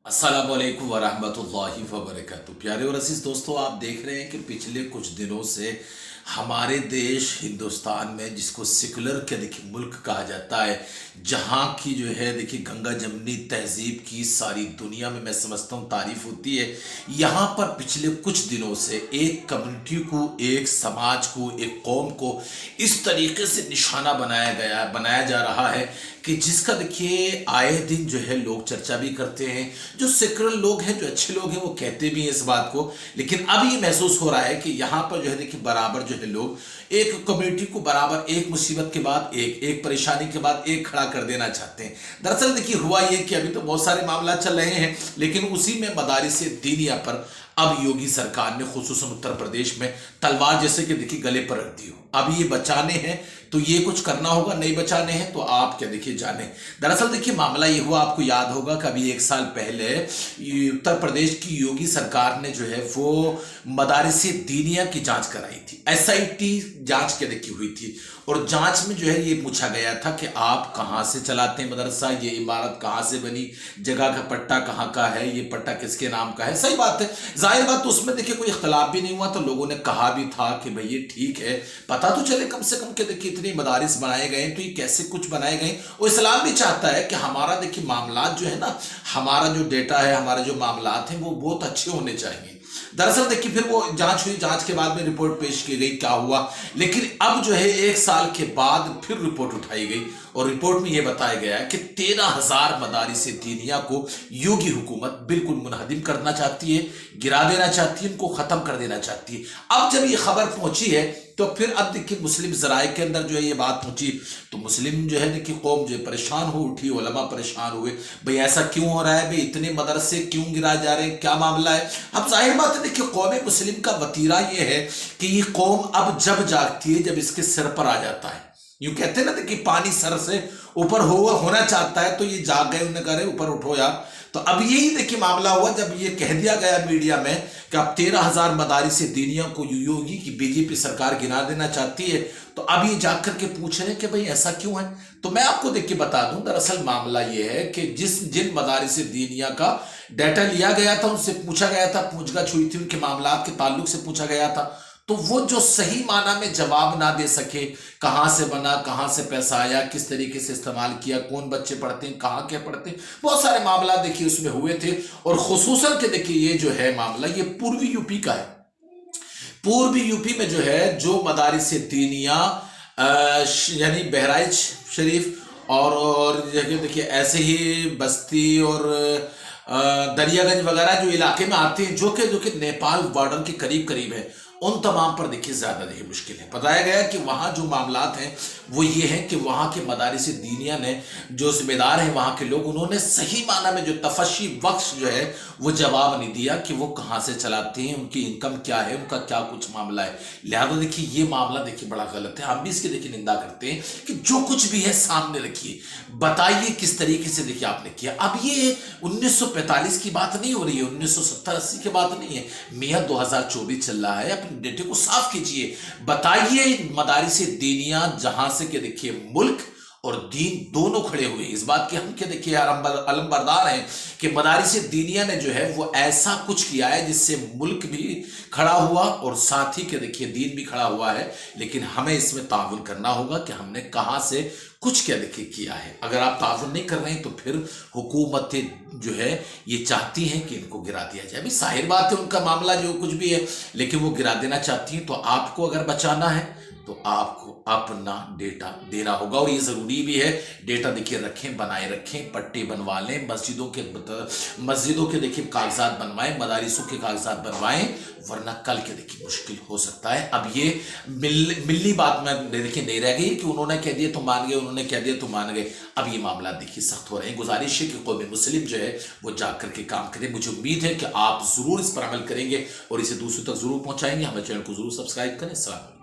अस्सलाम वालेकुम वरहमतुल्लाहि वबरकातुहू। प्यारे और अजीज दोस्तों, आप देख रहे हैं कि पिछले कुछ दिनों से हमारे देश हिंदुस्तान में, जिसको सेकुलर के देखिए मुल्क कहा जाता है, जहाँ की जो है देखिए गंगा जमनी तहजीब की सारी दुनिया में मैं समझता हूँ तारीफ होती है। यहाँ पर पिछले कुछ दिनों से एक कम्युनिटी को, एक समाज को, एक कौम को इस तरीके से निशाना बनाया जा रहा है कि जिसका देखिए आए दिन जो है लोग चर्चा भी करते हैं। जो सेकुलर लोग हैं, जो अच्छे लोग हैं, वो कहते भी हैं इस बात को, लेकिन अब ये महसूस हो रहा है कि यहाँ पर जो है देखिए बराबर जो है लोग एक कम्युनिटी को बराबर एक मुसीबत के बाद एक परेशानी के बाद एक खड़ा कर देना चाहते हैं। दरअसल देखिए हुआ ये कि अभी तो बहुत सारे मामला चल रहे हैं, लेकिन उसी में मदारिस दीनिया पर अब योगी सरकार ने खुसूसन उत्तर प्रदेश में तलवार जैसे कि देखिए गले पर रख दी हो। अब ये बचाने हैं तो ये कुछ करना होगा, नहीं बचाने हैं तो आप क्या देखिए जाने। दरअसल देखिए मामला ये हुआ, आपको याद होगा कि अभी एक साल पहले उत्तर प्रदेश की योगी सरकार ने जो है वो मदारिस दीनिया की जांच कराई थी। एसआईटी जांच के देखी हुई थी, और जांच में जो है ये पूछा गया था कि आप कहां से चलाते हैं मदरसा, ये इमारत कहां से बनी, जगह का पट्टा कहां का है, ये पट्टा किसके नाम का है। सही बात है, जाहिर बात, तो उसमें देखिए कोई इख्तलाफ भी नहीं हुआ, तो लोगों ने कहा भी था कि भाई ये ठीक है, पता तो चले कम से कम कि देखिए इतने मदारिस बनाए गए तो ये कैसे कुछ बनाए गए। और इस्लाम भी चाहता है कि हमारा देखिए मामला जो है ना, हमारा जो डेटा है, हमारे जो मामला हैं वो बहुत अच्छे होने चाहिए। दरअसल देखिए फिर वो जांच हुई, जांच के बाद में रिपोर्ट पेश की गई, क्या हुआ। लेकिन अब जो है एक साल के बाद फिर रिपोर्ट उठाई गई, और रिपोर्ट में यह बताया गया है कि 13,000 मदारिस दीनिया को योगी हुकूमत बिल्कुल मुनहदिम करना चाहती है, गिरा देना चाहती है, उनको खत्म कर देना चाहती है। अब जब ये खबर पहुंची है तो फिर अब देखिए मुस्लिम जराए के अंदर जो है ये बात पहुंची, तो मुस्लिम जो है देखिए कौम जो है परेशान हो उठी, उलमा परेशान हुए, भाई ऐसा क्यों हो रहा है, भाई इतने मदरसे क्यों गिराए जा रहे हैं, क्या मामला है। अब जाहिर बात है देखिए कौम मुस्लिम का वतीरा ये है कि ये कौम अब जब जागती है जब इसके सिर पर आ जाता है। यूं कहते हैं ना कि पानी सर से ऊपर होना चाहता है, तो ये जाग गए, उन्हें कह रहे ऊपर उठो यार। तो अब यही देखिए मामला हुआ जब ये कह दिया गया मीडिया में कि अब 13,000 मदारिस दीनिया को योगी की बीजेपी सरकार गिरा देना चाहती है, तो अब ये जाकर के पूछ रहे हैं कि भाई ऐसा क्यों है। तो मैं आपको देख के बता दूं, दरअसल मामला ये है कि जिन मदारिस दीनिया का डाटा लिया गया था, उनसे पूछा गया था, पूछताछ हुई थी, उनके मामला के ताल्लुक से पूछा गया था, तो वो जो सही माना में जवाब ना दे सके, कहां से बना, कहां से पैसा आया, किस तरीके से इस्तेमाल किया, कौन बच्चे पढ़ते हैं, कहां क्या पढ़ते हैं, बहुत सारे मामला देखिए उसमें हुए थे। और खुसूसन के देखिए ये जो है मामला ये पूर्वी यूपी का है। पूर्वी यूपी में जो है जो मदारिस दीनिया यानी बहराइच शरीफ और देखिए ऐसे ही बस्ती और दरियागंज वगैरह जो इलाके में आते हैं, जो कि नेपाल बॉर्डर के करीब करीब है, उन तमाम पर देखिए ज्यादा देखिए मुश्किल है। बताया गया कि वहां जो मामलात हैं वो ये हैं कि वहां के मदारिस दीनिया ने जो जिम्मेदार हैं वहां के लोग, उन्होंने सही माना में जो तफशी बख्श जो है वो जवाब नहीं दिया कि वो कहां से चलाते हैं, उनकी इनकम क्या है, उनका क्या कुछ मामला है। लिहाजा देखिए ये मामला देखिए बड़ा गलत है। हम भी इसकी देखिए निंदा करते हैं कि जो कुछ भी है सामने रखिए, बताइए किस तरीके से देखिए आपने किया। अब ये 1945 की बात नहीं हो रही है, 1970-80 की बात नहीं है, मियाँ 2024 चल रहा है। डेटे को साफ कीजिए, बताइए मदारिस दीनिया जहां से के देखिए मुल्क और दीन दोनों खड़े हुए, इस बात के हम के देखिए अलमबरदार हैं कि मदारिस दीनिया ने जो है वो ऐसा कुछ किया है जिससे मुल्क भी खड़ा हुआ और साथ ही के देखिए दीन भी खड़ा हुआ है। लेकिन हमें इसमें ताउन करना होगा कि हमने कहां से कुछ क्या देखिए किया है। अगर आप ताउन नहीं कर रहे हैं तो फिर हुकूमतें जो है ये चाहती हैं कि इनको गिरा दिया जाए। अभी जाहिर बात है उनका मामला जो कुछ भी है, लेकिन वो गिरा देना चाहती हैं। तो आपको अगर बचाना है तो आपको अपना डेटा देना होगा, और ये जरूरी भी है। डेटा देखिए रखें, बनाए रखें, पट्टे बनवा लें, मस्जिदों के देखिए कागजात बनवाएं, मदारिसों के कागजात बनवाएं, वरना कल के देखिए मुश्किल हो सकता है। अब ये मिलनी बात में देखिए नहीं रह गई कि उन्होंने कह दिया तो मान गए, उन्होंने कह दिया तो मान गए। अब ये मामला देखिए सख्त हो रहे हैं। गुजारिश है कि कौम मुस्लिम जो है वो जाग करके काम करे। मुझे उम्मीद है कि आप जरूर इस पर अमल करेंगे और इसे दूसरों तक जरूर पहुंचाएंगे। हमारे चैनल को जरूर सब्सक्राइब करें। सलाम।